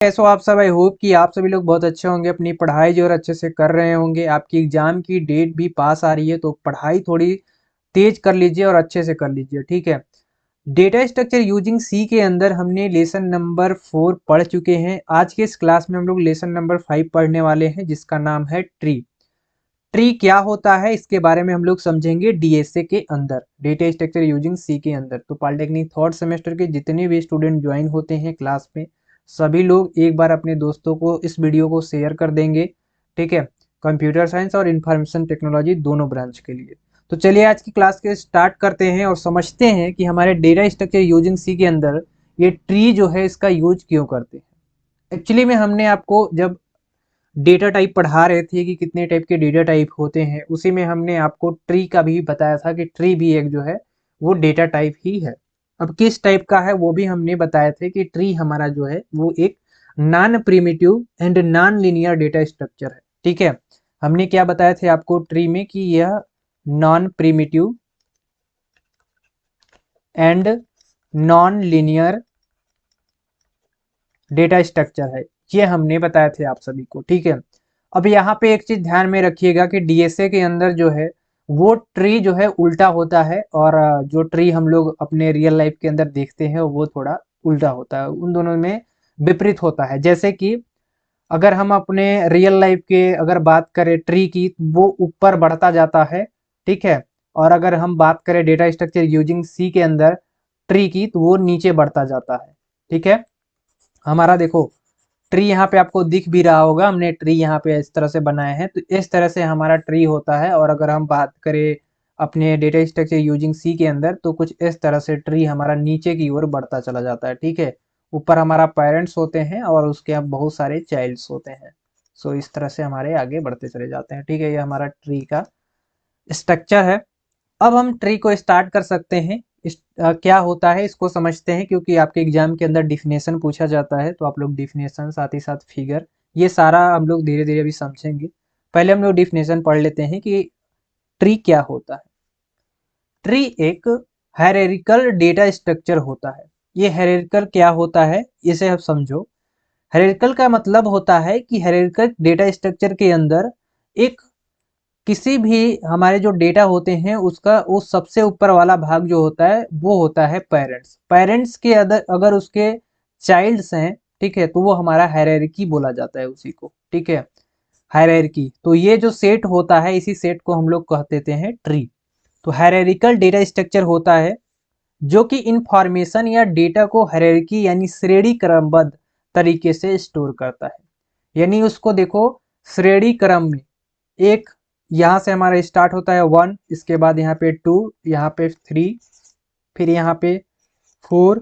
कैसे हो आप सब। आई होप कि आप सभी लोग बहुत अच्छे होंगे, अपनी पढ़ाई जो है अच्छे से कर रहे होंगे। आपकी एग्जाम की डेट भी पास आ रही है तो पढ़ाई थोड़ी तेज कर लीजिए और अच्छे से कर लीजिए, ठीक है। डेटा स्ट्रक्चर यूजिंग सी के अंदर हमने लेसन नंबर 4 पढ़ चुके हैं। आज के इस क्लास में हम लोग लेसन नंबर 5 पढ़ने वाले हैं, जिसका नाम है ट्री। ट्री क्या होता है इसके बारे में हम लोग समझेंगे डीएसए के अंदर, डेटा स्ट्रक्चर यूजिंग सी के अंदर। तो पॉलिटेक्निक थर्ड सेमेस्टर के जितने भी स्टूडेंट ज्वाइन होते हैं क्लास में, सभी लोग एक बार अपने दोस्तों को इस वीडियो को शेयर कर देंगे, ठीक है। कंप्यूटर साइंस और इंफॉर्मेशन टेक्नोलॉजी दोनों ब्रांच के लिए। तो चलिए आज की क्लास के स्टार्ट करते हैं और समझते हैं कि हमारे डेटा स्ट्रक्चर यूजिंग सी के अंदर ये ट्री जो है इसका यूज क्यों करते हैं। एक्चुअली में हमने आपको जब डेटा टाइप पढ़ा रहे थे कि कितने टाइप के डेटा टाइप होते हैं, उसी में हमने आपको ट्री का भी बताया था कि ट्री भी एक जो है वो डेटा टाइप ही है। अब किस टाइप का है वो भी हमने बताया थे कि ट्री हमारा जो है वो एक non primitive and non linear data structure है, ठीक है। हमने क्या बताया थे आपको ट्री में कि यह non primitive and non linear data structure है, ये हमने बताया थे आप सभी को, ठीक है। अब यहाँ पे एक चीज ध्यान में रखिएगा कि डीएसए के अंदर जो है वो ट्री जो है उल्टा होता है, और जो ट्री हम लोग अपने रियल लाइफ के अंदर देखते हैं वो थोड़ा उल्टा होता है, उन दोनों में विपरीत होता है। जैसे कि अगर हम अपने रियल लाइफ के अगर बात करें ट्री की, तो वो ऊपर बढ़ता जाता है, ठीक है। और अगर हम बात करें डेटा स्ट्रक्चर यूजिंग सी के अंदर ट्री की, तो वो नीचे बढ़ता जाता है, ठीक है। हमारा देखो ट्री यहाँ पे आपको दिख भी रहा होगा, हमने ट्री यहाँ पे इस तरह से बनाए हैं, तो इस तरह से हमारा ट्री होता है। और अगर हम बात करें अपने डेटा स्ट्रक्चर यूजिंग सी के अंदर, तो कुछ इस तरह से ट्री हमारा नीचे की ओर बढ़ता चला जाता है, ठीक है। ऊपर हमारा पेरेंट्स होते हैं और उसके अब बहुत सारे चाइल्ड्स होते हैं। सो इस तरह से हमारे आगे बढ़ते चले जाते हैं, ठीक है। ये हमारा ट्री का स्ट्रक्चर है। अब हम ट्री को स्टार्ट कर सकते हैं। क्या होता है इसको समझते हैं, क्योंकि आपके एग्जाम के अंदर डिफिनेशन पूछा जाता है, तो आप लोग डिफिनेशन साथ ही साथ फिगर, ये सारा हम लोग धीरे धीरे अभी समझेंगे। पहले हम लोग डिफिनेशन पढ़ लेते हैं कि ट्री क्या होता है। ट्री एक हायरार्किकल डेटा स्ट्रक्चर होता है। ये हायरार्किकल क्या होता है इसे आप समझो। हायरार्किकल का मतलब होता है कि हायरार्किकल डेटा स्ट्रक्चर के अंदर एक किसी भी हमारे जो डेटा होते हैं उसका वो सबसे ऊपर वाला भाग जो होता है वो होता है पेरेंट्स। पेरेंट्स के अदर अगर उसके चाइल्ड्स हैं, ठीक है, तो वो हमारा हायरार्की बोला जाता है उसी को, ठीक है, हायरार्की। तो ये जो सेट होता है इसी सेट को हम लोग कह देते हैं ट्री। तो हायरार्किकल डेटा स्ट्रक्चर होता है जो कि इंफॉर्मेशन या डेटा को हायरार्की यानी श्रेणी क्रमबद्ध तरीके से स्टोर करता है। यानी उसको देखो श्रेणी क्रम में, एक यहाँ से हमारा स्टार्ट होता है 1, इसके बाद यहाँ पे 2, यहाँ पे 3, फिर यहाँ पे 4,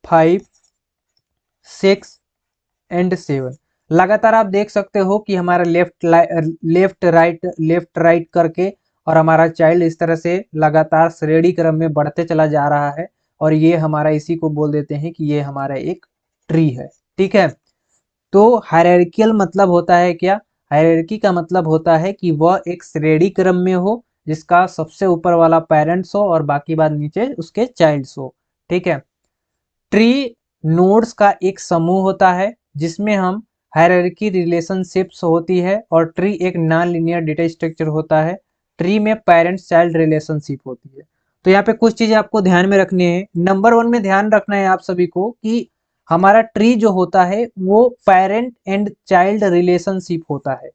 5, 6 एंड 7। लगातार आप देख सकते हो कि हमारा लेफ्ट राइट करके और हमारा चाइल्ड इस तरह से लगातार श्रेणी क्रम में बढ़ते चला जा रहा है। और ये हमारा इसी को बोल देते हैं कि ये हमारा एक ट्री है, ठीक है। तो हायरार्कियल मतलब होता है क्या? हायरार्की का मतलब होता है कि वह एक श्रेणी क्रम में हो, जिसका सबसे ऊपर वाला पेरेंट्स हो और बाकी बाद नीचे उसके चाइल्ड्स हो, ठीक है। ट्री नोड्स का एक समूह होता है जिसमें हम हायरार्की रिलेशनशिप्स होती है, और ट्री एक नॉन लीनियर डेटा स्ट्रक्चर होता है। ट्री में पेरेंट्स चाइल्ड रिलेशनशिप होती है। तो यहाँ पे कुछ चीजें आपको ध्यान में रखनी है। नंबर 1 में ध्यान रखना है आप सभी को कि हमारा ट्री जो होता है वो पेरेंट एंड चाइल्ड रिलेशनशिप होता है।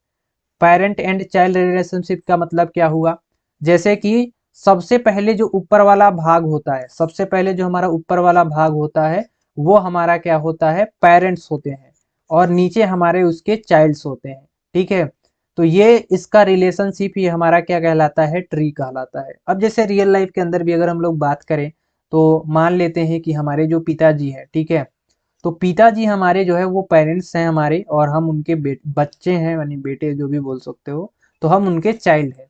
पेरेंट एंड चाइल्ड रिलेशनशिप का मतलब क्या हुआ? जैसे कि सबसे पहले जो ऊपर वाला भाग होता है, सबसे पहले जो हमारा ऊपर वाला भाग होता है वो हमारा क्या होता है? पेरेंट्स होते हैं, और नीचे हमारे उसके चाइल्ड्स होते हैं, ठीक है। तो ये इसका रिलेशनशिप ही हमारा क्या कहलाता है? ट्री कहलाता है। अब जैसे रियल लाइफ के अंदर भी अगर हम लोग बात करें, तो मान लेते हैं कि हमारे जो पिताजी है, ठीक है, तो पिताजी हमारे जो है वो पेरेंट्स हैं हमारे, और हम उनके बच्चे हैं, यानी बेटे जो भी बोल सकते हो, तो हम उनके चाइल्ड हैं,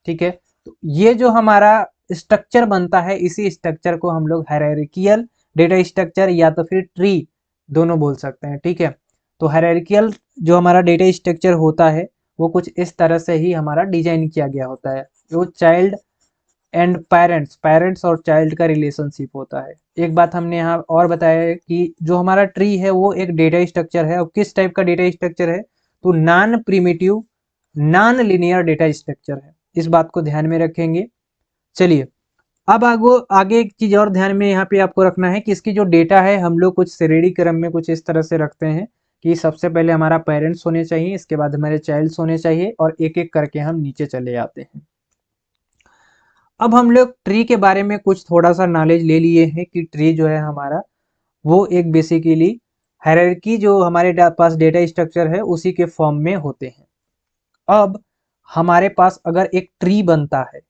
ठीक है। तो ये जो हमारा स्ट्रक्चर बनता है, इसी स्ट्रक्चर को हम लोग हायरार्कियल डेटा स्ट्रक्चर या तो फिर ट्री दोनों बोल सकते हैं, ठीक है। तो हायरार्कियल जो हमारा डेटा स्ट्रक्चर होता है वो कुछ इस तरह से ही हमारा डिजाइन किया गया होता है। जो चाइल्ड एंड पेरेंट्स, पेरेंट्स और चाइल्ड का रिलेशनशिप होता है। एक बात हमने यहाँ और बताया है कि जो हमारा ट्री है वो एक डेटा स्ट्रक्चर है, और किस टाइप का डेटा स्ट्रक्चर है, तो non primitive non linear data structure है। इस बात को ध्यान में रखेंगे। चलिए अब आगे एक चीज और ध्यान में यहाँ पे आपको रखना है कि इसकी जो डेटा है हम लोग कुछ श्रेणी क्रम में कुछ इस तरह से रखते हैं कि सबसे पहले हमारा पेरेंट्स होने चाहिए, इसके बाद हमारे चाइल्ड्स होने चाहिए, और एक एक करके हम नीचे चले आते हैं। अब हम लोग ट्री के बारे में कुछ थोड़ा सा नॉलेज ले लिए हैं कि ट्री जो है हमारा वो एक बेसिकली हायरार्की जो हमारे पास डेटा स्ट्रक्चर है उसी के फॉर्म में होते हैं। अब हमारे पास अगर एक ट्री बनता है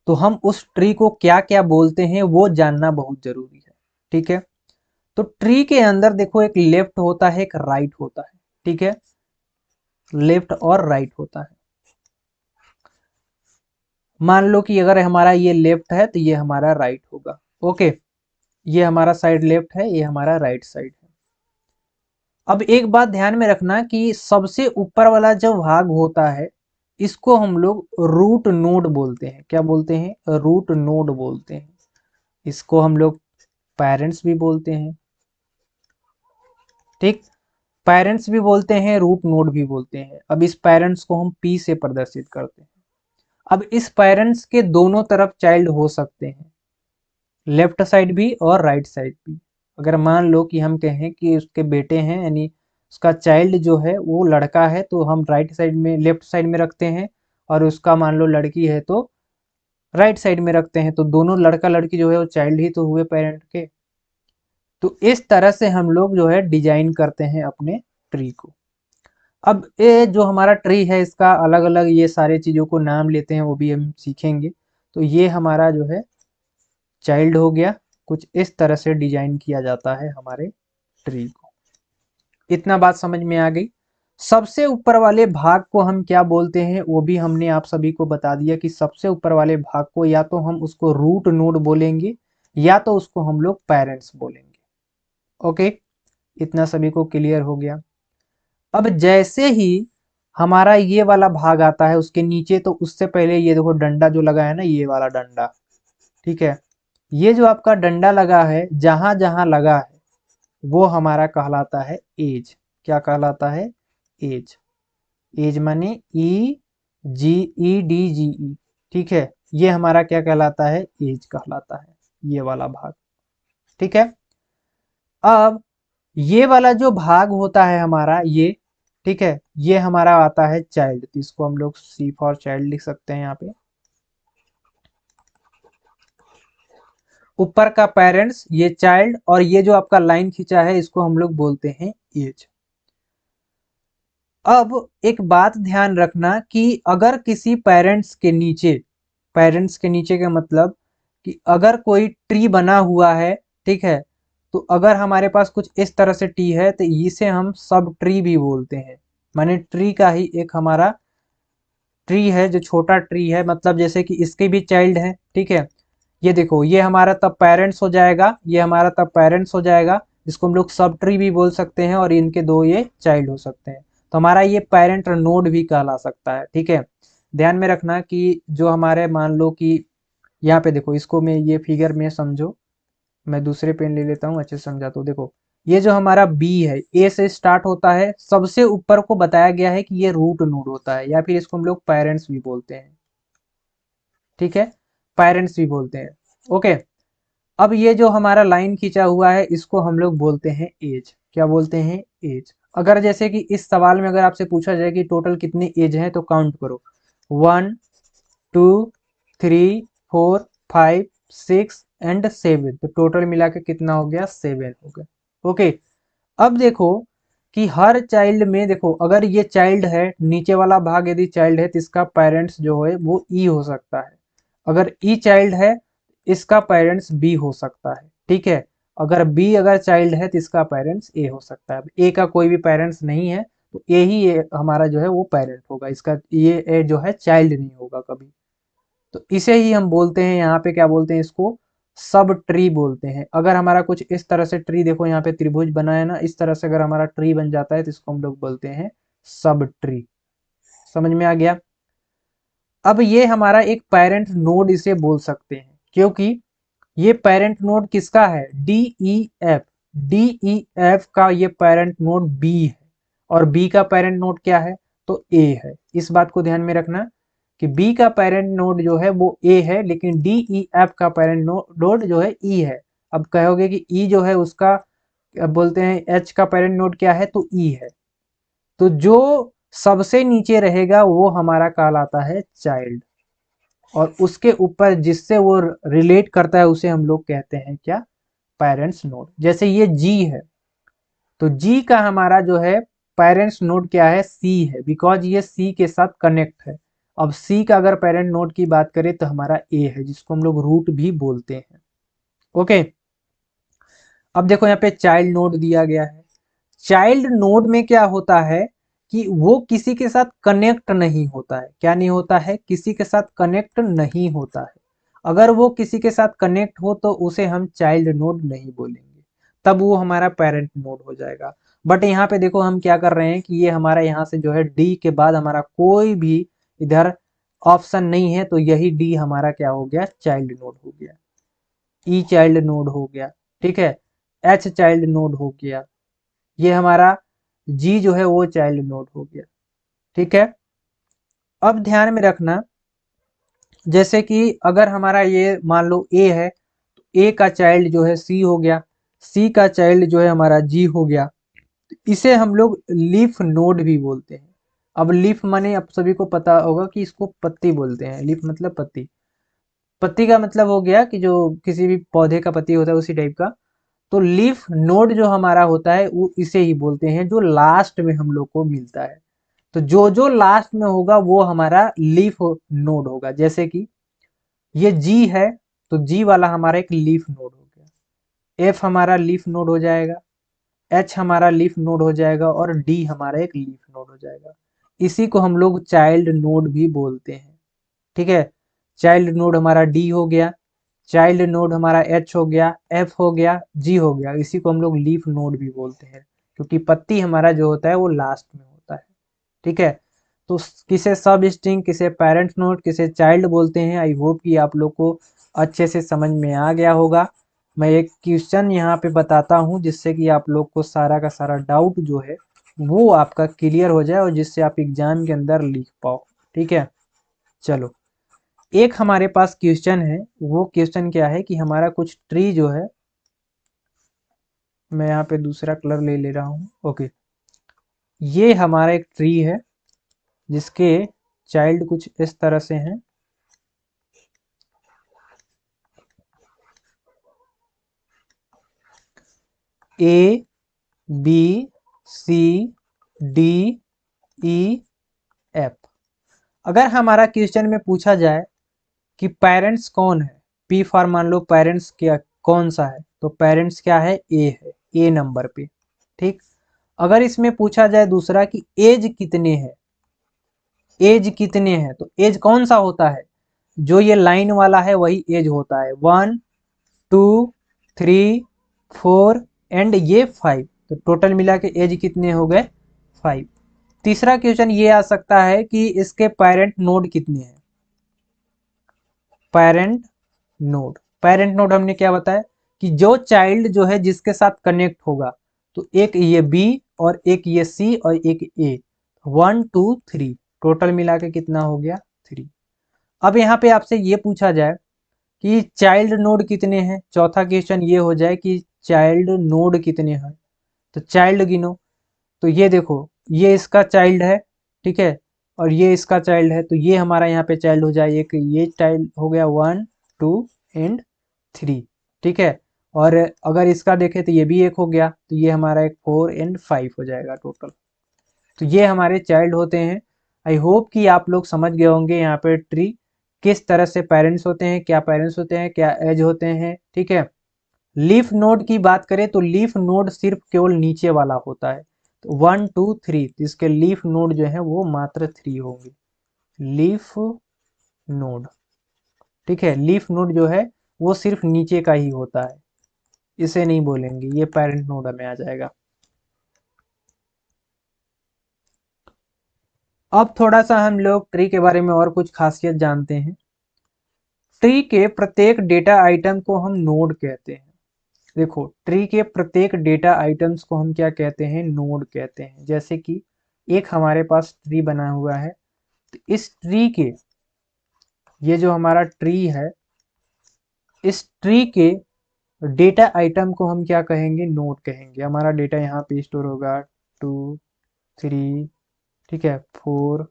तो हम उस ट्री को क्या क्या बोलते हैं वो जानना बहुत जरूरी है। ठीक है, तो ट्री के अंदर देखो एक लेफ्ट होता है, एक राइट होता है। ठीक है, लेफ्ट और राइट होता है। मान लो कि अगर हमारा ये लेफ्ट है तो ये हमारा राइट होगा। ओके, ये हमारा साइड लेफ्ट है, ये हमारा राइट साइड है। अब एक बात ध्यान में रखना कि सबसे ऊपर वाला जो भाग होता है इसको हम लोग रूट नोड बोलते हैं। क्या बोलते हैं? रूट नोड बोलते हैं। इसको हम लोग पेरेंट्स भी बोलते हैं। ठीक, पेरेंट्स भी बोलते हैं, रूट नोड भी बोलते हैं। अब इस पेरेंट्स को हम पी से प्रदर्शित करते हैं। अब इस पेरेंट्स के दोनों तरफ चाइल्ड हो सकते हैं, लेफ्ट साइड भी और राइट साइड भी। अगर मान लो कि हम कहें कि उसके बेटे हैं, यानी उसका चाइल्ड जो है वो लड़का है, तो हम राइट साइड में लेफ्ट साइड में रखते हैं, और उसका मान लो लड़की है तो राइट साइड में रखते हैं। तो दोनों लड़का लड़की जो है वो चाइल्ड ही तो हुए पेरेंट के। तो इस तरह से हम लोग जो है डिजाइन करते हैं अपने ट्री को। अब ये जो हमारा ट्री है इसका अलग अलग ये सारे चीज़ों को नाम लेते हैं, वो भी हम सीखेंगे। तो ये हमारा जो है चाइल्ड हो गया। कुछ इस तरह से डिजाइन किया जाता है हमारे ट्री को। इतना बात समझ में आ गई। सबसे ऊपर वाले भाग को हम क्या बोलते हैं वो भी हमने आप सभी को बता दिया कि सबसे ऊपर वाले भाग को या तो हम उसको रूट नोड बोलेंगे या तो उसको हम लोग पेरेंट्स बोलेंगे। ओके, इतना सभी को क्लियर हो गया। अब जैसे ही हमारा ये वाला भाग आता है उसके नीचे, तो उससे पहले ये देखो डंडा जो लगा है ना, ये वाला डंडा। ठीक है, ये जो आपका डंडा लगा है जहां जहां लगा है वो हमारा कहलाता है एज। क्या कहलाता है? एज। एज माने ई जी, ई डी जी ई। ठीक है, ये हमारा क्या कहलाता है? एज कहलाता है, ये वाला भाग। ठीक है, अब ये वाला जो भाग होता है हमारा ये, ठीक है, ये हमारा आता है चाइल्ड। तो इसको हम लोग सी फॉर चाइल्ड लिख सकते हैं यहाँ पे। ऊपर का पेरेंट्स, ये चाइल्ड, और ये जो आपका लाइन खींचा है इसको हम लोग बोलते हैं एज। अब एक बात ध्यान रखना कि अगर किसी पेरेंट्स के नीचे, पेरेंट्स के नीचे का मतलब कि अगर कोई ट्री बना हुआ है, ठीक है, तो अगर हमारे पास कुछ इस तरह से ट्री है तो इसे हम सब ट्री भी बोलते हैं। माने ट्री का ही एक हमारा ट्री है जो छोटा ट्री है, मतलब जैसे कि इसके भी चाइल्ड है। ठीक है, ये देखो ये हमारा तब पेरेंट्स हो जाएगा, ये हमारा तब पेरेंट्स हो जाएगा, जिसको हम लोग सब ट्री भी बोल सकते हैं, और इनके दो ये चाइल्ड हो सकते हैं। तो हमारा ये पेरेंट नोड भी कहला सकता है। ठीक है, ध्यान में रखना कि जो हमारे मान लो कि यहाँ पे देखो, इसको मैं ये फिगर में समझो, मैं दूसरे पेन ले लेता हूँ अच्छे से समझाता हूँ। देखो ये जो हमारा बी है, ए से स्टार्ट होता है, सबसे ऊपर को बताया गया है कि ये रूट नोड होता है, या फिर इसको हम लोग पेरेंट्स भी बोलते हैं। ठीक है, पेरेंट्स भी बोलते हैं। ओके, अब ये जो हमारा लाइन खींचा हुआ है इसको हम लोग बोलते हैं एज। क्या बोलते हैं? एज। अगर जैसे कि इस सवाल में अगर आपसे पूछा जाए कि टोटल कितने एज हैं तो काउंट करो, 1 2 3 4 5 6 एंड 7। तो टोटल मिला के कितना हो गया? 7 हो गया। ओके, अब देखो कि हर चाइल्ड में देखो, अगर ये चाइल्ड है, नीचे वाला भाग यदि चाइल्ड है तो इसका पेरेंट्स जो है वो ई हो सकता है। अगर ई चाइल्ड है इसका पेरेंट्स बी हो सकता है। ठीक है, अगर बी अगर चाइल्ड है तो इसका पेरेंट्स ए हो सकता है। ए का कोई भी पेरेंट्स नहीं है तो ए ही ए हमारा जो है वो पेरेंट होगा, इसका ये ए जो है चाइल्ड नहीं होगा कभी। तो इसे ही हम बोलते हैं यहाँ पे, क्या बोलते हैं इसको? सब ट्री बोलते हैं। अगर हमारा कुछ इस तरह से ट्री, देखो यहाँ पे त्रिभुज बना है ना, इस तरह से अगर हमारा ट्री बन जाता है तो इसको हम लोग बोलते हैं सब ट्री। समझ में आ गया? अब ये हमारा एक पेरेंट नोड इसे बोल सकते हैं, क्योंकि ये पेरेंट नोड किसका है, D E F. D E F का ये पेरेंट नोड बी है, और बी का पेरेंट नोड क्या है, तो ए है। इस बात को ध्यान में रखना कि बी का पेरेंट नोड जो है वो ए है, लेकिन डी ई एफ का पेरेंट नोड जो है ई है। अब कहोगे कि ई जो है उसका, अब बोलते हैं एच का पेरेंट नोड क्या है, तो ई है। तो जो सबसे नीचे रहेगा वो हमारा कहलाता है चाइल्ड, और उसके ऊपर जिससे वो रिलेट करता है उसे हम लोग कहते हैं क्या, पेरेंट्स नोड। जैसे ये जी है, तो जी का हमारा जो है पेरेंट्स नोड क्या है, सी है, बिकॉज ये सी के साथ कनेक्ट है। अब सी का अगर पेरेंट नोड की बात करें तो हमारा ए है, जिसको हम लोग रूट भी बोलते हैं। ओके, अब देखो यहाँ पे चाइल्ड नोड दिया गया है। चाइल्ड नोड में क्या होता है कि वो किसी के साथ कनेक्ट नहीं होता है। क्या नहीं होता है, किसी के साथ कनेक्ट नहीं होता है। अगर वो किसी के साथ कनेक्ट हो तो उसे हम चाइल्ड नोड नहीं बोलेंगे, तब वो हमारा पेरेंट नोड हो जाएगा। बट यहाँ पे देखो हम क्या कर रहे हैं कि ये हमारा यहाँ से जो है डी के बाद हमारा कोई भी इधर ऑप्शन नहीं है, तो यही डी हमारा क्या हो गया, चाइल्ड नोड हो गया। ई चाइल्ड नोड हो गया, ठीक है, एच चाइल्ड नोड हो गया, ये हमारा जी जो है वो चाइल्ड नोड हो गया। ठीक है, अब ध्यान में रखना, जैसे कि अगर हमारा ये मान लो ए है, तो ए का चाइल्ड जो है सी हो गया, सी का चाइल्ड जो है हमारा जी हो गया। इसे हम लोग लीफ नोड भी बोलते हैं। अब लीफ माने आप सभी को पता होगा कि इसको पत्ती बोलते हैं, लीफ मतलब पत्ती। पत्ती का मतलब हो गया कि जो किसी भी पौधे का पत्ती होता है उसी टाइप का। तो लीफ नोड जो हमारा होता है वो इसे ही बोलते हैं, जो लास्ट में हम लोग को मिलता है। तो जो जो लास्ट में होगा वो हमारा लीफ नोड होगा। जैसे कि ये जी है, तो जी वाला हमारा एक लीफ नोड हो गया, एफ हमारा लीफ नोड हो जाएगा, एच हमारा लीफ नोड हो जाएगा, और डी हमारा एक लीफ नोड हो जाएगा। इसी को हम लोग चाइल्ड नोड भी बोलते हैं। ठीक है, चाइल्ड नोड हमारा डी हो गया, चाइल्ड नोड हमारा एच हो गया, एफ हो गया, जी हो गया। इसी को हम लोग लीफ नोड भी बोलते हैं, क्योंकि पत्ती हमारा जो होता है वो लास्ट में होता है। ठीक है, तो किसे सब स्ट्रिंग, किसे पेरेंट नोड, किसे चाइल्ड बोलते हैं। आई होप कि आप लोग को अच्छे से समझ में आ गया होगा। मैं एक क्वेश्चन यहाँ पे बताता हूँ, जिससे कि आप लोग को सारा का सारा डाउट जो है वो आपका क्लियर हो जाए, और जिससे आप एग्जाम के अंदर लिख पाओ। ठीक है, चलो, एक हमारे पास क्वेश्चन है। वो क्वेश्चन क्या है कि हमारा कुछ ट्री जो है, मैं यहाँ पे दूसरा कलर ले ले रहा हूँ। ओके, ये हमारा एक ट्री है जिसके चाइल्ड कुछ इस तरह से हैं। A B C D E F. अगर हमारा क्वेश्चन में पूछा जाए कि पेरेंट्स कौन है, पी फॉर मान लो पेरेंट्स क्या कौन सा है, तो पेरेंट्स क्या है, ए है, ए नंबर पे। ठीक, अगर इसमें पूछा जाए दूसरा कि एज कितने हैं, एज कितने हैं, तो एज कौन सा होता है, जो ये लाइन वाला है वही एज होता है, 1 2 3 4 एंड ये 5। तो टोटल मिला के एज कितने हो गए, 5। तीसरा क्वेश्चन ये आ सकता है कि इसके पेरेंट नोड कितने हैं। पेरेंट नोड, पेरेंट नोड हमने क्या बताया कि जो चाइल्ड जो है जिसके साथ कनेक्ट होगा, तो एक ये बी और एक ये सी और एक ए, 1 2 3, टोटल मिला के कितना हो गया, 3। अब यहाँ पे आपसे ये पूछा जाए कि चाइल्ड नोड कितने हैं, चौथा क्वेश्चन ये हो जाए कि चाइल्ड नोड कितने हैं, तो चाइल्ड गिनो। तो ये देखो, ये इसका चाइल्ड है, ठीक है, और ये इसका चाइल्ड है, तो ये हमारा यहाँ पे चाइल्ड हो जाए, एक ये चाइल्ड हो गया, 1 2 एंड 3। ठीक है, और अगर इसका देखें तो ये भी एक हो गया, तो ये हमारा एक 4 एंड 5 हो जाएगा टोटल। तो ये हमारे चाइल्ड होते हैं। आई होप कि आप लोग समझ गए होंगे यहाँ पे ट्री किस तरह से पेरेंट्स होते हैं, क्या पेरेंट्स होते हैं, क्या एज होते हैं। ठीक है, लीफ नोड की बात करें तो लीफ नोड सिर्फ केवल नीचे वाला होता है, तो 1 2 3, तो इसके लीफ नोड जो है वो मात्र 3 होंगे, लीफ नोड। ठीक है, लीफ नोड जो है वो सिर्फ नीचे का ही होता है, इसे नहीं बोलेंगे, ये पेरेंट नोड में आ जाएगा। अब थोड़ा सा हम लोग ट्री के बारे में और कुछ खासियत जानते हैं। ट्री के प्रत्येक डेटा आइटम को हम नोड कहते हैं। देखो, ट्री के प्रत्येक डेटा आइटम्स को हम क्या कहते हैं, नोड कहते हैं। जैसे कि एक हमारे पास ट्री बना हुआ है, तो इस ट्री के, ये जो हमारा ट्री है, इस ट्री के डेटा आइटम को हम क्या कहेंगे, नोड कहेंगे। हमारा डेटा यहाँ पे स्टोर होगा 2, 3, ठीक है, 4,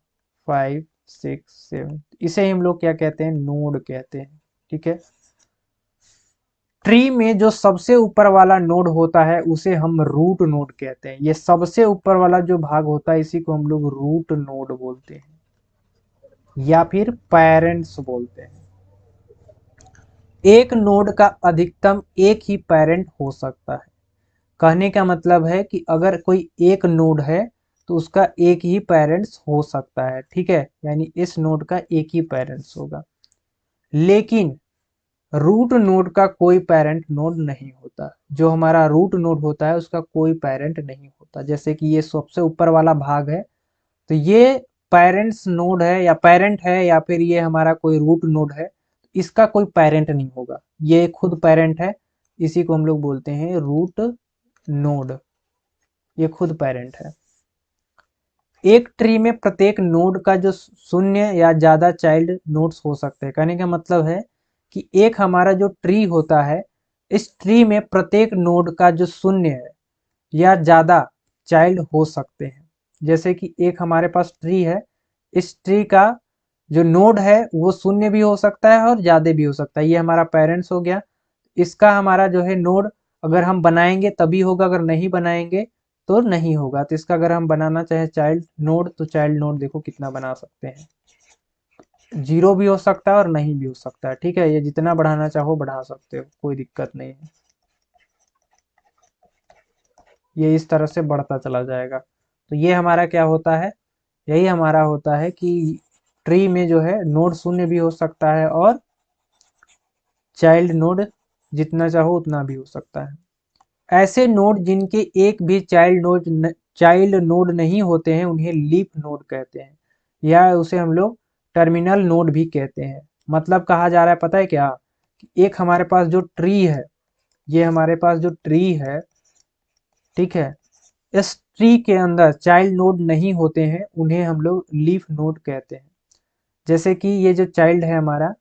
5, 6, 7, इसे हम लोग क्या कहते हैं, नोड कहते हैं। ठीक है, ट्री में जो सबसे ऊपर वाला नोड होता है उसे हम रूट नोड कहते हैं। ये सबसे ऊपर वाला जो भाग होता है इसी को हम लोग रूट नोड बोलते हैं या फिर पेरेंट्स बोलते हैं। एक नोड का अधिकतम एक ही पेरेंट हो सकता है। कहने का मतलब है कि अगर कोई एक नोड है तो उसका एक ही पेरेंट्स हो सकता है। ठीक है, यानी इस नोड का एक ही पेरेंट्स होगा, लेकिन रूट नोड का कोई पेरेंट नोड नहीं होता। जो हमारा रूट नोड होता है उसका कोई पेरेंट नहीं होता। जैसे कि ये सबसे ऊपर वाला भाग है, तो ये पेरेंट्स नोड है या पेरेंट है, या फिर ये हमारा कोई रूट नोड है, इसका कोई पेरेंट नहीं होगा, ये खुद पेरेंट है। इसी को हम लोग बोलते हैं रूट नोड, ये खुद पेरेंट है। एक ट्री में प्रत्येक नोड का जो शून्य या ज्यादा चाइल्ड नोड्स हो सकते हैं। कहने का मतलब है कि एक हमारा जो ट्री होता है, इस ट्री में प्रत्येक नोड का जो शून्य है या ज्यादा चाइल्ड हो सकते हैं। जैसे कि एक हमारे पास ट्री है, इस ट्री का जो नोड है वो शून्य भी हो सकता है और ज्यादा भी हो सकता है। ये हमारा पेरेंट्स हो गया। इसका हमारा जो है नोड अगर हम बनाएंगे तभी होगा, अगर नहीं बनाएंगे तो नहीं होगा। तो इसका अगर हम बनाना चाहे चाइल्ड नोड, तो चाइल्ड नोड देखो कितना बना सकते हैं, 0 भी हो सकता है और नहीं भी हो सकता है। ठीक है, ये जितना बढ़ाना चाहो बढ़ा सकते हो, कोई दिक्कत नहीं है। ये इस तरह से बढ़ता चला जाएगा। तो ये हमारा क्या होता है, यही हमारा होता है कि ट्री में जो है नोड शून्य भी हो सकता है और चाइल्ड नोड जितना चाहो उतना भी हो सकता है। ऐसे नोड जिनके एक भी चाइल्ड नोड नहीं होते हैं उन्हें लीफ नोड कहते हैं, या उसे हम लोग टर्मिनल नोड भी कहते हैं। मतलब कहा जा रहा है पता है क्या, एक हमारे पास जो ट्री है, ये हमारे पास जो ट्री है, ठीक है, इस ट्री के अंदर चाइल्ड नोड नहीं होते हैं, उन्हें हम लोग लीफ नोड कहते हैं। जैसे कि ये जो चाइल्ड है हमारा,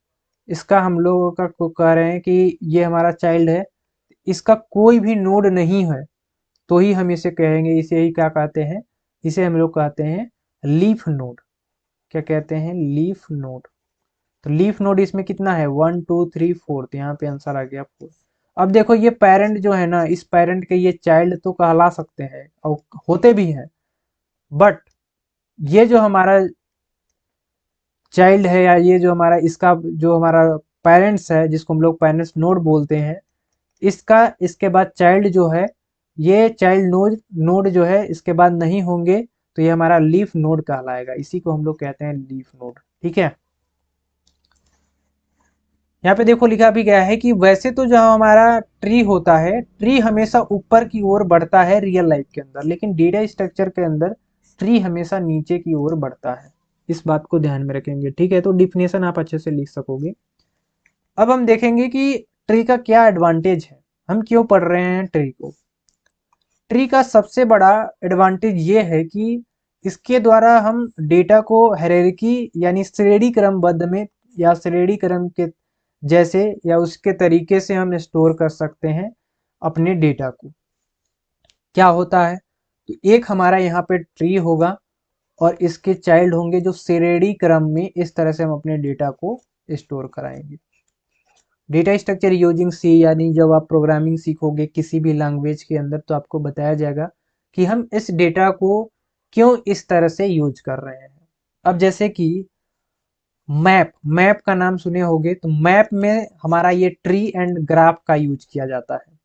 इसका हम लोगों का को कह रहे हैं कि ये हमारा चाइल्ड है, इसका कोई भी नोड नहीं है, तो ही हम इसे कहेंगे, इसे ही क्या कहते हैं, इसे हम लोग कहते हैं लीफ नोड। क्या कहते हैं, लीफ नोड। तो लीफ नोड इसमें कितना है, 1, 2, 3, 4, तो यहाँ पे आंसर आ गया 4। अब देखो ये पेरेंट जो है ना, इस पेरेंट के ये चाइल्ड तो कहला सकते हैं और होते भी हैं, बट ये जो हमारा चाइल्ड है या ये जो हमारा इसका जो हमारा पेरेंट्स है, जिसको हम लोग पेरेंट्स नोड बोलते हैं, इसका इसके बाद चाइल्ड जो है, ये चाइल्ड नोड नोड जो है इसके बाद नहीं होंगे, तो ये हमारा लीफ नोड कहलाएगा। इसी को हम लोग कहते हैं लीफ नोड। ठीक है, यहाँ पे देखो लिखा भी गया है कि वैसे तो जो हमारा ट्री होता है, ट्री हमेशा ऊपर की ओर बढ़ता है रियल लाइफ के अंदर, लेकिन डेटा स्ट्रक्चर के अंदर ट्री हमेशा नीचे की ओर बढ़ता है। इस बात को ध्यान में रखेंगे। ठीक है, तो डिफिनेशन आप अच्छे से लिख सकोगे। अब हम देखेंगे कि ट्री का क्या एडवांटेज है, हम क्यों पढ़ रहे हैं ट्री को। ट्री का सबसे बड़ा एडवांटेज ये है कि इसके द्वारा हम डेटा को हायरार्की यानी श्रेणी क्रमबद्ध में या श्रेणी क्रम के जैसे या उसके तरीके से हम स्टोर कर सकते हैं अपने डेटा को। क्या होता है, तो एक हमारा यहाँ पे ट्री होगा और इसके चाइल्ड होंगे जो श्रेणी क्रम में, इस तरह से हम अपने डेटा को स्टोर कराएंगे। डेटा स्ट्रक्चर यूजिंग सी, यानी जब आप प्रोग्रामिंग सीखोगे किसी भी लैंग्वेज के अंदर तो आपको बताया जाएगा कि हम इस डेटा को क्यों इस तरह से यूज कर रहे हैं। अब जैसे कि मैप, मैप का नाम सुने होंगे, तो मैप में हमारा ये ट्री एंड ग्राफ का यूज किया जाता है।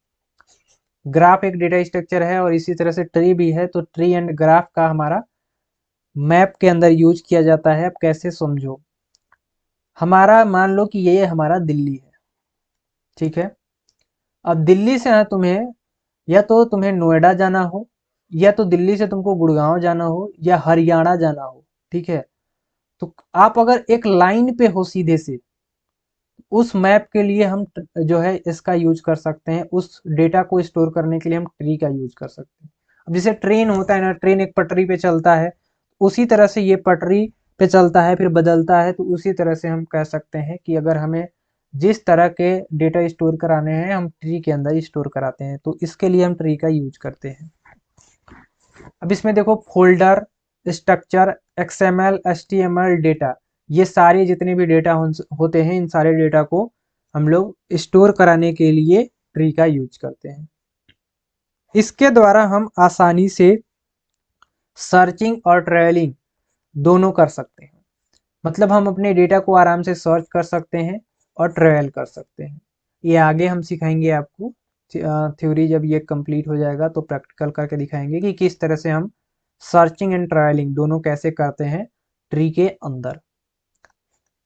ग्राफ एक डेटा स्ट्रक्चर है और इसी तरह से ट्री भी है, तो ट्री एंड ग्राफ का हमारा मैप के अंदर यूज किया जाता है। अब कैसे समझो, हमारा मान लो कि ये हमारा दिल्ली है, ठीक है। अब दिल्ली से तुम्हें, या तो तुम्हें नोएडा जाना हो, या तो दिल्ली से तुमको गुड़गांव जाना हो, या हरियाणा जाना हो, ठीक है। तो आप अगर एक लाइन पे हो सीधे से, उस मैप के लिए हम जो है इसका यूज कर सकते हैं, उस डेटा को स्टोर करने के लिए हम ट्री का यूज कर सकते हैं। अब जैसे ट्रेन होता है ना, ट्रेन एक पटरी पे चलता है, उसी तरह से ये पटरी पे चलता है फिर बदलता है, तो उसी तरह से हम कह सकते हैं कि अगर हमें जिस तरह के डेटा स्टोर कराने हैं हम ट्री के अंदर स्टोर कराते हैं, तो इसके लिए हम ट्री का यूज करते हैं। अब इसमें देखो folder, structure, XML, HTML data, ये सारे जितने भी डेटा होते हैं, इन सारे डेटा को हम लोग स्टोर कराने के लिए ट्री का यूज करते हैं। इसके द्वारा हम आसानी से सर्चिंग और ट्रेवलिंग दोनों कर सकते हैं। मतलब हम अपने डेटा को आराम से सर्च कर सकते हैं और ट्रेवल कर सकते हैं। ये आगे हम सिखाएंगे आपको, थ्योरी जब ये कंप्लीट हो जाएगा तो प्रैक्टिकल करके दिखाएंगे कि किस तरह से हम सर्चिंग एंड ट्रायलिंग दोनों कैसे करते हैं ट्री के अंदर।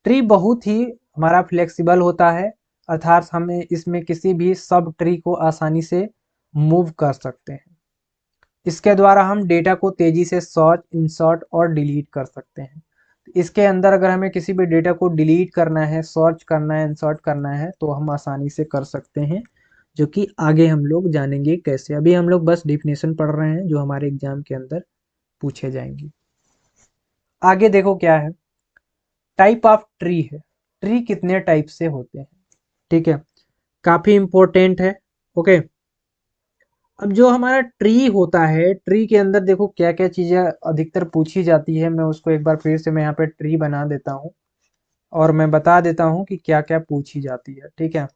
ट्री बहुत ही हमारा फ्लेक्सिबल होता है, अर्थात हमें इसमें किसी भी सब ट्री को आसानी से मूव कर सकते हैं। इसके द्वारा हम डेटा को तेजी से सर्च, इंसर्ट और डिलीट कर सकते हैं। इसके अंदर अगर हमें किसी भी डेटा को डिलीट करना है, सर्च करना है, इंसर्ट करना है, तो हम आसानी से कर सकते हैं, जो कि आगे हम लोग जानेंगे कैसे। अभी हम लोग बस डिफिनेशन पढ़ रहे हैं जो हमारे एग्जाम के अंदर पूछे जाएंगे। आगे देखो क्या है, टाइप ऑफ ट्री है। ट्री कितने टाइप से होते हैं, ठीक है, काफी इंपॉर्टेंट है। ओके, अब जो हमारा ट्री होता है, ट्री के अंदर देखो क्या क्या चीजें अधिकतर पूछी जाती है। मैं उसको एक बार फिर से मैं यहाँ पे ट्री बना देता हूँ और मैं बता देता हूँ कि क्या क्या पूछी जाती है, ठीक है।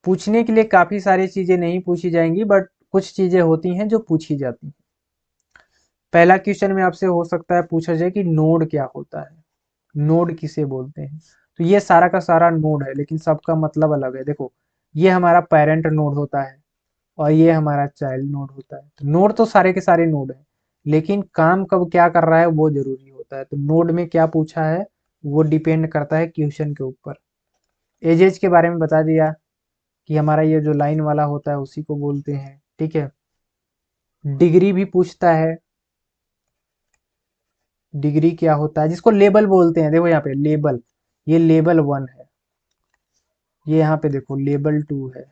पूछने के लिए काफी सारी चीजें नहीं पूछी जाएंगी, बट कुछ चीजें होती हैं जो पूछी जाती हैं। पहला क्वेश्चन में आपसे हो सकता है पूछा जाए कि नोड क्या होता है, नोड किसे बोलते हैं। तो ये सारा का सारा नोड है, लेकिन सबका मतलब अलग है। देखो, ये हमारा पेरेंट नोड होता है और ये हमारा चाइल्ड नोड होता है। तो नोड तो सारे के सारे नोड हैं, लेकिन काम कब क्या कर रहा है वो जरूरी होता है। तो नोड में क्या पूछा है वो डिपेंड करता है क्वेश्चन के ऊपर। एजेज के बारे में बता दिया कि हमारा ये जो लाइन वाला होता है उसी को बोलते हैं, ठीक है। डिग्री भी पूछता है, डिग्री क्या होता है, जिसको लेबल बोलते हैं। देखो यहाँ पे लेबल, ये लेबल 1 है, ये यहाँ पे देखो लेबल 2 है,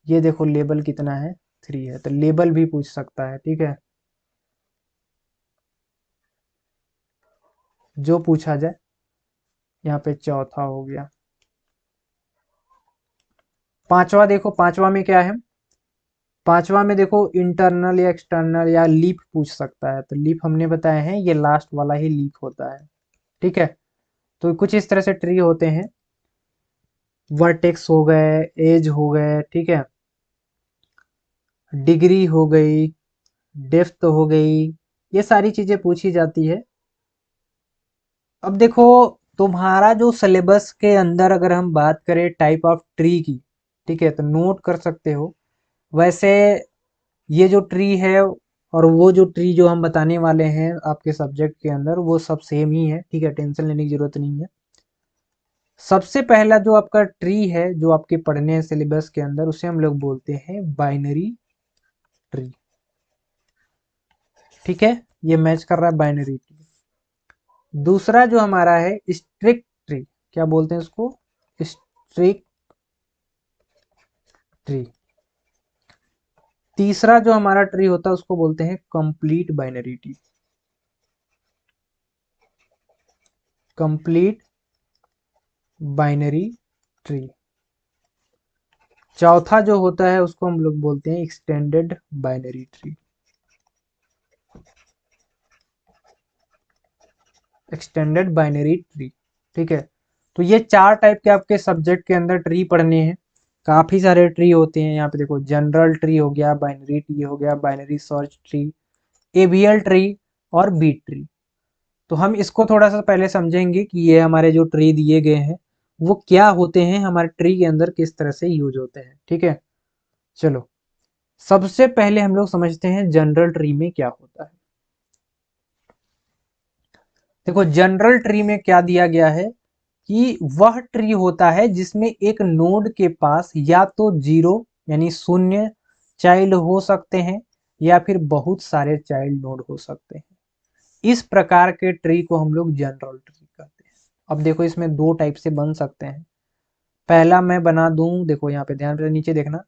ये देखो लेबल कितना है 3 है। तो लेबल भी पूछ सकता है, ठीक है, जो पूछा जाए। यहाँ पे चौथा हो गया। पांचवा देखो, पांचवा में क्या है, पांचवा में देखो इंटरनल या एक्सटर्नल या लीफ पूछ सकता है। तो लीफ हमने बताया है, ये लास्ट वाला ही लीफ होता है, ठीक है। तो कुछ इस तरह से ट्री होते हैं, वर्टेक्स हो गए, एज हो गए, ठीक है, डिग्री हो गई, डेप्थ हो गई, ये सारी चीजें पूछी जाती है। अब देखो, तुम्हारा जो सिलेबस के अंदर अगर हम बात करें टाइप ऑफ ट्री की, ठीक है, तो नोट कर सकते हो। वैसे ये जो ट्री है और वो जो ट्री जो हम बताने वाले हैं आपके सब्जेक्ट के अंदर, वो सब सेम ही है, ठीक है, टेंशन लेने की जरूरत नहीं है। सबसे पहला जो आपका ट्री है जो आपके पढ़ने हैं सिलेबस के अंदर, उसे हम लोग बोलते हैं बाइनरी ट्री, ठीक है, ये मैच कर रहा है बाइनरी ट्री। दूसरा जो हमारा है स्ट्रिक्ट ट्री, क्या बोलते हैं उसको, स्ट्रिक्ट ट्री। तीसरा जो हमारा ट्री होता है उसको बोलते हैं complete binary tree, complete binary tree. चौथा जो होता है उसको हम लोग बोलते हैं extended binary tree, extended binary tree, ठीक है। तो ये 4 टाइप के आपके सब्जेक्ट के अंदर ट्री पढ़ने हैं। काफी सारे ट्री होते हैं, यहाँ पे देखो जनरल ट्री हो गया, बाइनरी ट्री हो गया, binary search tree, ABL tree और बी ट्री। तो हम इसको थोड़ा सा पहले समझेंगे कि ये हमारे जो ट्री दिए गए हैं वो क्या होते हैं, हमारे ट्री के अंदर किस तरह से यूज होते हैं, ठीक है। चलो, सबसे पहले हम लोग समझते हैं जनरल ट्री में क्या होता है। देखो, जनरल ट्री में क्या दिया गया है कि वह ट्री होता है जिसमें एक नोड के पास या तो जीरो यानी शून्य चाइल्ड हो सकते हैं, या फिर बहुत सारे चाइल्ड नोड हो सकते हैं। इस प्रकार के ट्री को हम लोग जनरल ट्री कहते हैं। अब देखो इसमें दो टाइप से बन सकते हैं। पहला मैं बना दूं, देखो यहाँ पे ध्यान से नीचे देखना,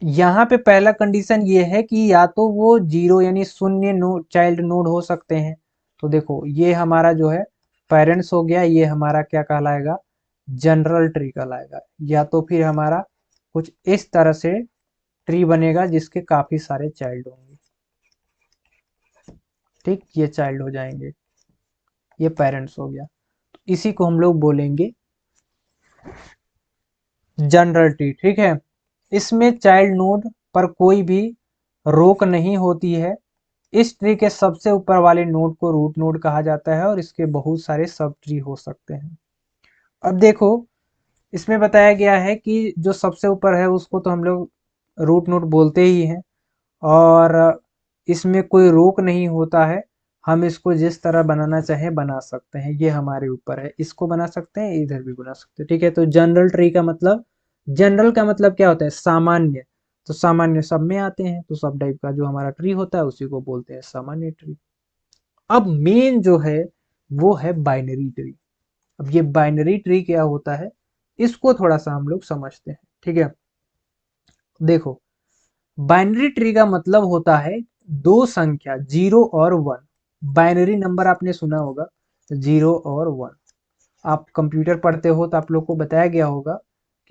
यहाँ पे पहला कंडीशन ये है कि या तो वो जीरो यानी शून्य नोड चाइल्ड नोड हो सकते हैं। तो देखो ये हमारा जो है पेरेंट्स हो गया, ये हमारा क्या कहलाएगा, जनरल ट्री कहलाएगा। या तो फिर हमारा कुछ इस तरह से ट्री बनेगा जिसके काफी सारे चाइल्ड होंगे। ठीक, ये चाइल्ड हो जाएंगे, ये पेरेंट्स हो गया। तो इसी को हम लोग बोलेंगे जनरल ट्री। ठीक है, इसमें चाइल्ड नोड पर कोई भी रोक नहीं होती है। इस ट्री के सबसे ऊपर वाले नोड को रूट नोड कहा जाता है और इसके बहुत सारे सब ट्री हो सकते हैं। अब देखो इसमें बताया गया है कि जो सबसे ऊपर है उसको तो हम लोग रूट नोड बोलते ही हैं, और इसमें कोई रोक नहीं होता है। हम इसको जिस तरह बनाना चाहें बना सकते हैं, ये हमारे ऊपर है। इसको बना सकते हैं, इधर भी बना सकते हैं। ठीक है, तो जनरल ट्री का मतलब, जनरल का मतलब क्या होता है, सामान्य। तो सामान्य सब में आते हैं, तो सब टाइप का जो हमारा ट्री होता है उसी को बोलते हैं सामान्य ट्री। अब मेन जो है वो है बाइनरी ट्री। अब ये बाइनरी ट्री क्या होता है, इसको थोड़ा सा हम लोग समझते हैं। ठीक है, देखो बाइनरी ट्री का मतलब होता है दो संख्या जीरो और वन। बाइनरी नंबर आपने सुना होगा, जीरो और वन। आप कंप्यूटर पढ़ते हो तो आप लोग को बताया गया होगा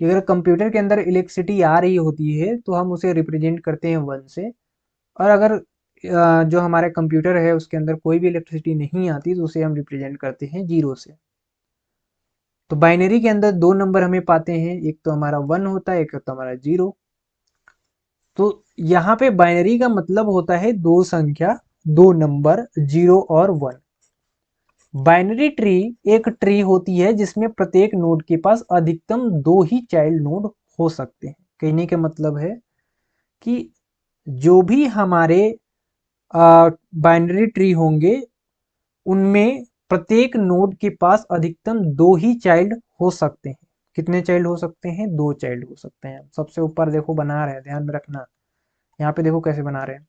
कि अगर कंप्यूटर के अंदर इलेक्ट्रिसिटी आ रही होती है तो हम उसे रिप्रेजेंट करते हैं वन से, और अगर जो हमारे कंप्यूटर है उसके अंदर कोई भी इलेक्ट्रिसिटी नहीं आती तो उसे हम रिप्रेजेंट करते हैं जीरो से। तो बाइनरी के अंदर दो नंबर हमें पाते हैं, एक तो हमारा वन होता है, एक तो हमारा जीरो। तो यहाँ पे बाइनरी का मतलब होता है दो संख्या, दो नंबर जीरो और वन। बाइनरी ट्री एक ट्री होती है जिसमें प्रत्येक नोड के पास अधिकतम दो ही चाइल्ड नोड हो सकते हैं। कहने का मतलब है कि जो भी हमारे बाइनरी ट्री होंगे उनमें प्रत्येक नोड के पास अधिकतम दो ही चाइल्ड हो सकते हैं। कितने चाइल्ड हो सकते हैं, दो चाइल्ड हो सकते हैं। सबसे ऊपर देखो बना रहे हैं, ध्यान में रखना, यहाँ पे देखो कैसे बना रहे हैं।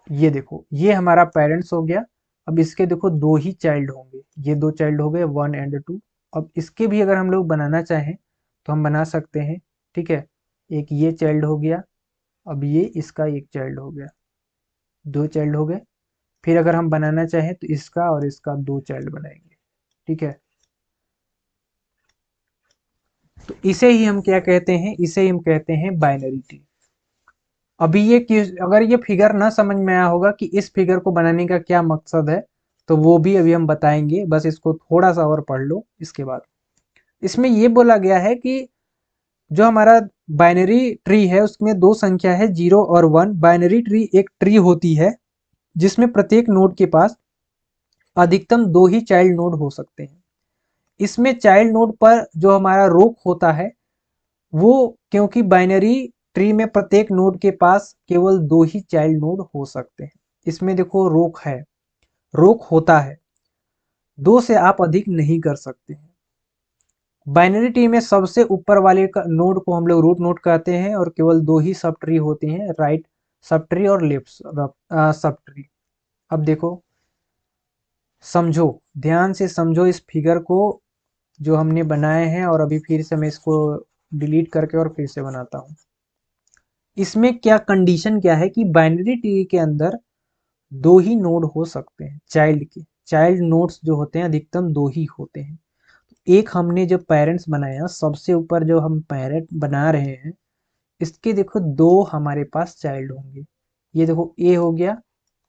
ये देखो ये हमारा पेरेंट्स हो गया। अब इसके देखो दो ही चाइल्ड होंगे, ये दो चाइल्ड हो गए, वन एंड टू। अब इसके भी अगर हम लोग बनाना चाहें तो हम बना सकते हैं। ठीक है, एक ये चाइल्ड हो गया, अब ये इसका एक चाइल्ड हो गया, दो चाइल्ड हो गए। फिर अगर हम बनाना चाहें तो इसका और इसका दो चाइल्ड बनाएंगे। ठीक है, तो इसे ही हम क्या कहते हैं, इसे ही हम कहते हैं बाइनरी ट्री। अभी ये अगर ये फिगर ना समझ में आया होगा कि इस फिगर को बनाने का क्या मकसद है, तो वो भी अभी हम बताएंगे, बस इसको थोड़ा सा और पढ़ लो इसके बाद। इसमें ये बोला गया है कि जो हमारा बाइनरी ट्री है उसमें दो संख्या है जीरो और वन। बाइनरी ट्री एक ट्री होती है जिसमें प्रत्येक नोड के पास अधिकतम दो ही चाइल्ड नोड हो सकते हैं। इसमें चाइल्ड नोड पर जो हमारा रोक होता है वो, क्योंकि बाइनरी ट्री में प्रत्येक नोड के पास केवल दो ही चाइल्ड नोड हो सकते हैं, इसमें देखो रोक है, रोक होता है, दो से आप अधिक नहीं कर सकते हैं। बाइनरी ट्री में सबसे ऊपर वाले नोड को हम लोग रूट नोड कहते हैं और केवल दो ही सब ट्री होते हैं, राइट सब ट्री और लेफ्ट सब ट्री। अब देखो समझो, ध्यान से समझो इस फिगर को जो हमने बनाए हैं, और अभी फिर से मैं इसको डिलीट करके और फिर से बनाता हूँ। इसमें क्या कंडीशन क्या है कि बाइनरी ट्री के अंदर दो ही नोड हो सकते हैं चाइल्ड के, चाइल्ड नोड्स जो होते हैं अधिकतम दो ही होते हैं। एक हमने जो पेरेंट्स बनाया, सबसे ऊपर जो हम पेरेंट बना रहे हैं, इसके देखो दो हमारे पास चाइल्ड होंगे। ये देखो ए हो गया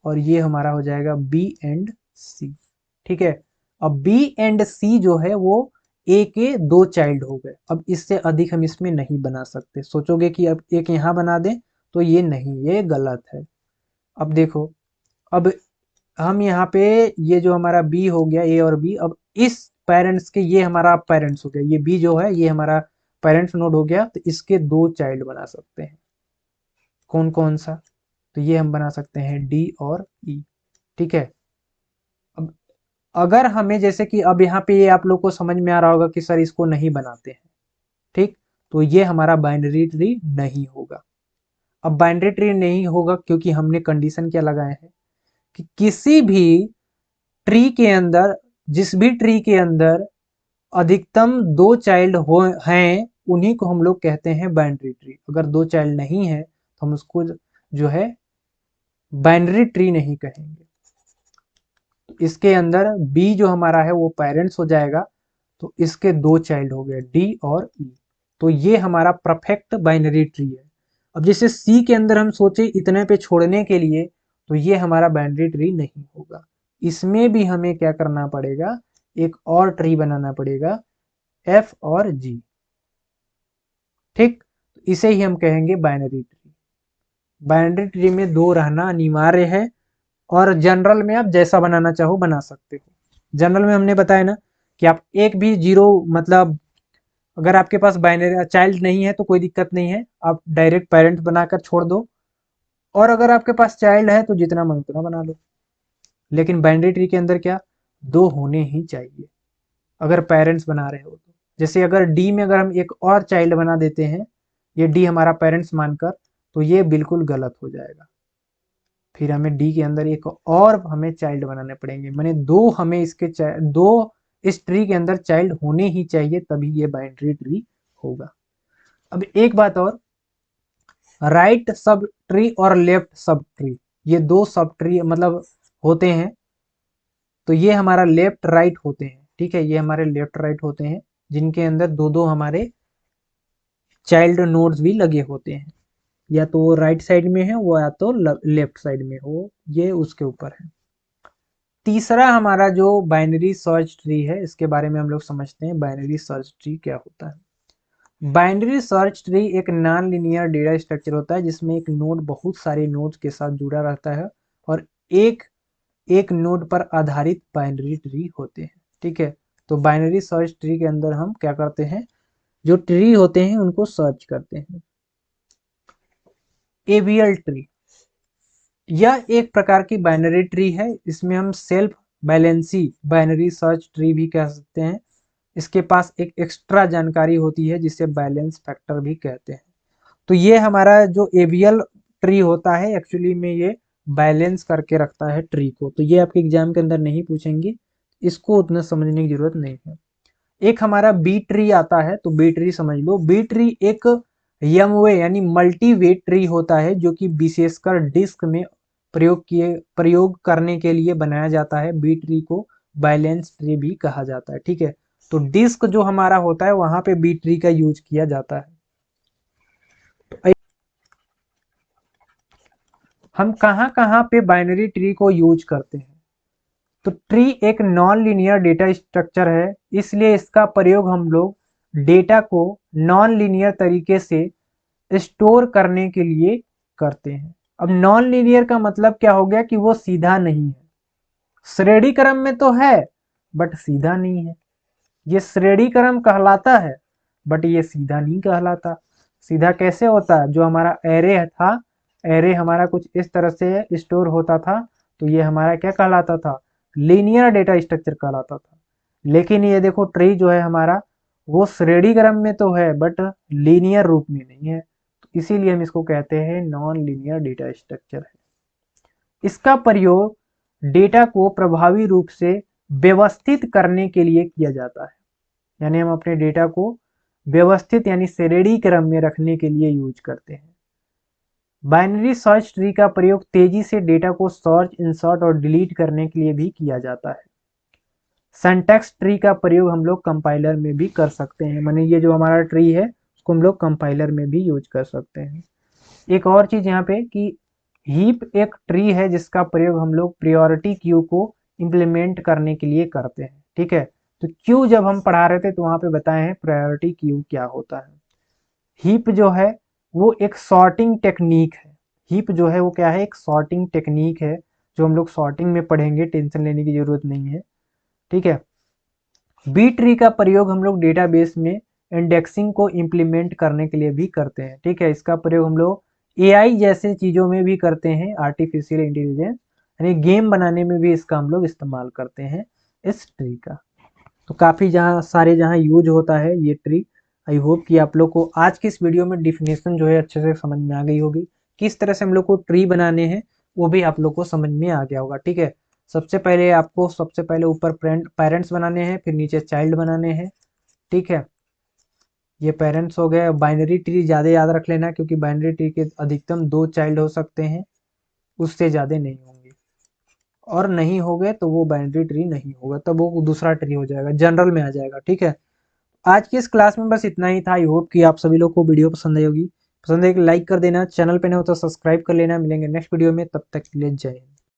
और ये हमारा हो जाएगा बी एंड सी। ठीक है, अब बी एंड सी जो है वो ए के दो चाइल्ड हो गए। अब इससे अधिक हम इसमें नहीं बना सकते। सोचोगे कि अब एक यहाँ बना दें, तो ये नहीं, ये गलत है। अब देखो, अब हम यहाँ पे ये जो हमारा बी हो गया, ए और बी, अब इस पेरेंट्स के ये हमारा पेरेंट्स हो गया, ये बी जो है ये हमारा पेरेंट्स नोड हो गया, तो इसके दो चाइल्ड बना सकते हैं। कौन कौन सा, तो ये हम बना सकते हैं डी और ई। ठीक है, अब अगर हमें जैसे कि अब यहाँ पे ये आप लोग को समझ में आ रहा होगा कि सर इसको नहीं बनाते हैं। ठीक, तो ये हमारा बाइनरी ट्री नहीं होगा। अब बाइनरी ट्री नहीं होगा क्योंकि हमने कंडीशन क्या लगाए हैं कि किसी भी ट्री के अंदर, जिस भी ट्री के अंदर अधिकतम 2 चाइल्ड हो हैं, उन्हीं को हम लोग कहते हैं बाइनरी ट्री। अगर 2 चाइल्ड नहीं है तो हम उसको जो है बाइनरी ट्री नहीं कहेंगे। तो इसके अंदर बी जो हमारा है वो पेरेंट्स हो जाएगा, तो इसके 2 चाइल्ड हो गए डी और ई, तो ये हमारा परफेक्ट बाइनरी ट्री है। अब जैसे सी के अंदर हम सोचे इतने पे छोड़ने के लिए, तो ये हमारा बाइनरी ट्री नहीं होगा। इसमें भी हमें क्या करना पड़ेगा, एक और ट्री बनाना पड़ेगा, एफ और जी। ठीक, इसे ही हम कहेंगे बाइनरी ट्री। बाइनरी ट्री में 2 रहना अनिवार्य है, और जनरल में आप जैसा बनाना चाहो बना सकते हो। जनरल में हमने बताया ना कि आप एक भी जीरो, मतलब अगर आपके पास बाइनरी चाइल्ड नहीं है तो कोई दिक्कत नहीं है, आप डायरेक्ट पेरेंट बनाकर छोड़ दो, और अगर आपके पास चाइल्ड है तो जितना मन उतना बना लो। लेकिन बाइनरी ट्री के अंदर क्या, 2 होने ही चाहिए अगर पेरेंट्स बना रहे हो तो। जैसे अगर डी में अगर हम एक और चाइल्ड बना देते हैं, ये डी हमारा पेरेंट्स मानकर, तो ये बिल्कुल गलत हो जाएगा। फिर हमें डी के अंदर एक और हमें चाइल्ड बनाने पड़ेंगे, माने 2 हमें इसके 2 इस ट्री के अंदर चाइल्ड होने ही चाहिए, तभी ये बाइनरी ट्री होगा। अब एक बात और, राइट सब ट्री और लेफ्ट सब ट्री, ये 2 सब ट्री मतलब होते हैं, तो ये हमारा लेफ्ट राइट होते हैं। ठीक है, ये हमारे लेफ्ट राइट होते हैं, जिनके अंदर 2-2 हमारे चाइल्ड नोड्स भी लगे होते हैं, या तो वो राइट साइड में है वो या तो लेफ्ट साइड में हो, ये उसके ऊपर है। तीसरा हमारा जो बाइनरी सर्च ट्री है, इसके बारे में हम लोग समझते हैं बाइनरी सर्च ट्री क्या होता है। बाइनरी सर्च ट्री एक नॉन लीनियर डेटा स्ट्रक्चर होता है जिसमें एक नोड बहुत सारे नोड्स के साथ जुड़ा रहता है, और एक एक नोड पर आधारित बाइनरी ट्री होते हैं। ठीक है, तो बाइनरी सर्च ट्री के अंदर हम क्या करते हैं, जो ट्री होते हैं उनको सर्च करते हैं। एबीएल ट्री, यह एक प्रकार की बाइनरी ट्री है, इसमें हम self valency binary search tree भी कह सकते हैं। इसके पास एक एक्स्ट्रा जानकारी होती है जिसे बैलेंस फैक्टर भी कहते हैं। तो ये हमारा जो एबीएल ट्री होता है, एक्चुअली में ये बैलेंस करके रखता है ट्री को, तो ये आपके एग्जाम के अंदर नहीं पूछेंगे, इसको उतना समझने की जरूरत नहीं है। एक हमारा बी ट्री आता है, तो बी ट्री समझ लो। बी ट्री एक यमवे यानी मल्टी वे ट्री होता है, जो कि विशेषकर डिस्क में प्रयोग करने के लिए बनाया जाता है। बी ट्री को बैलेंस ट्री भी कहा जाता है। ठीक है, तो डिस्क जो हमारा होता है वहां पे बी ट्री का यूज किया जाता है। तो हम कहाँ कहाँ पे बाइनरी ट्री को यूज करते हैं, तो ट्री एक नॉन लीनियर डेटा स्ट्रक्चर है, इसलिए इसका प्रयोग हम लोग डेटा को नॉन लीनियर तरीके से स्टोर करने के लिए करते हैं। अब नॉन लीनियर का मतलब क्या हो गया कि वो सीधा नहीं है, श्रेणी क्रम में तो है बट सीधा नहीं है। ये श्रेणी क्रम कहलाता है बट ये सीधा नहीं कहलाता। सीधा कैसे होता है, जो हमारा एरे था, एरे हमारा कुछ इस तरह से स्टोर होता था, तो ये हमारा क्या कहलाता था, लीनियर डेटा स्ट्रक्चर कहलाता था। लेकिन ये देखो ट्री जो है हमारा, वो श्रेणी क्रम में तो है बट लीनियर रूप में नहीं है, तो इसीलिए हम इसको कहते हैं नॉन लीनियर डेटा स्ट्रक्चर है। इसका प्रयोग डेटा को प्रभावी रूप से व्यवस्थित करने के लिए किया जाता है, यानी हम अपने डेटा को व्यवस्थित यानी श्रेणी क्रम में रखने के लिए यूज करते हैं। बाइनरी सर्च ट्री का प्रयोग तेजी से डेटा को सर्च, इंसर्ट और डिलीट करने के लिए भी किया जाता है। सिंटैक्स ट्री का प्रयोग हम लोग कंपाइलर में भी कर सकते हैं, माने ये जो हमारा ट्री है उसको हम लोग कंपाइलर में भी यूज कर सकते हैं। एक और चीज यहाँ पे कि हीप एक ट्री है जिसका प्रयोग हम लोग प्रायोरिटी क्यू को इम्प्लीमेंट करने के लिए करते हैं। ठीक है, तो क्यू जब हम पढ़ा रहे थे तो वहां पे बताए हैं प्रायोरिटी क्यू क्या होता है। हीप जो है वो एक सॉर्टिंग टेक्निक है। हीप जो है वो क्या है, एक सॉर्टिंग टेक्निक है, जो हम लोग सॉर्टिंग में पढ़ेंगे, टेंशन लेने की जरूरत नहीं है। ठीक है, बी ट्री का प्रयोग हम लोग डेटाबेस में इंडेक्सिंग को इम्प्लीमेंट करने के लिए भी करते हैं। ठीक है, इसका प्रयोग हम लोग एआई जैसे चीज़ों में भी करते हैं, आर्टिफिशियल इंटेलिजेंस यानी गेम बनाने में भी इसका हम लोग इस्तेमाल करते हैं इस ट्री का। तो काफ़ी जहाँ सारे जहाँ यूज होता है ये ट्री, आई होप कि आप लोग को आज की इस वीडियो में डिफिनेशन जो है अच्छे से समझ में आ गई होगी। किस तरह से हम लोग को ट्री बनाने हैं वो भी आप लोग को समझ में आ गया होगा। ठीक है, सबसे पहले ऊपर पेरेंट्स बनाने हैं, फिर नीचे चाइल्ड बनाने हैं। ठीक है, ये पेरेंट्स हो गए। बाइनरी ट्री ज़्यादा याद रख लेना, क्योंकि बाइनरी ट्री के अधिकतम 2 चाइल्ड हो सकते हैं, उससे ज़्यादा नहीं होंगे, और नहीं हो गए तो वो बाइनरी ट्री नहीं होगा, तब वो दूसरा ट्री हो जाएगा, जनरल में आ जाएगा। ठीक है, आज की इस क्लास में बस इतना ही था। आई होप कि आप सभी लोग को वीडियो पसंद आई होगी। पसंद है लाइक कर देना, चैनल पे नहीं हो तो सब्सक्राइब कर लेना। मिलेंगे नेक्स्ट वीडियो में, तब तक के लिए जय हिंद।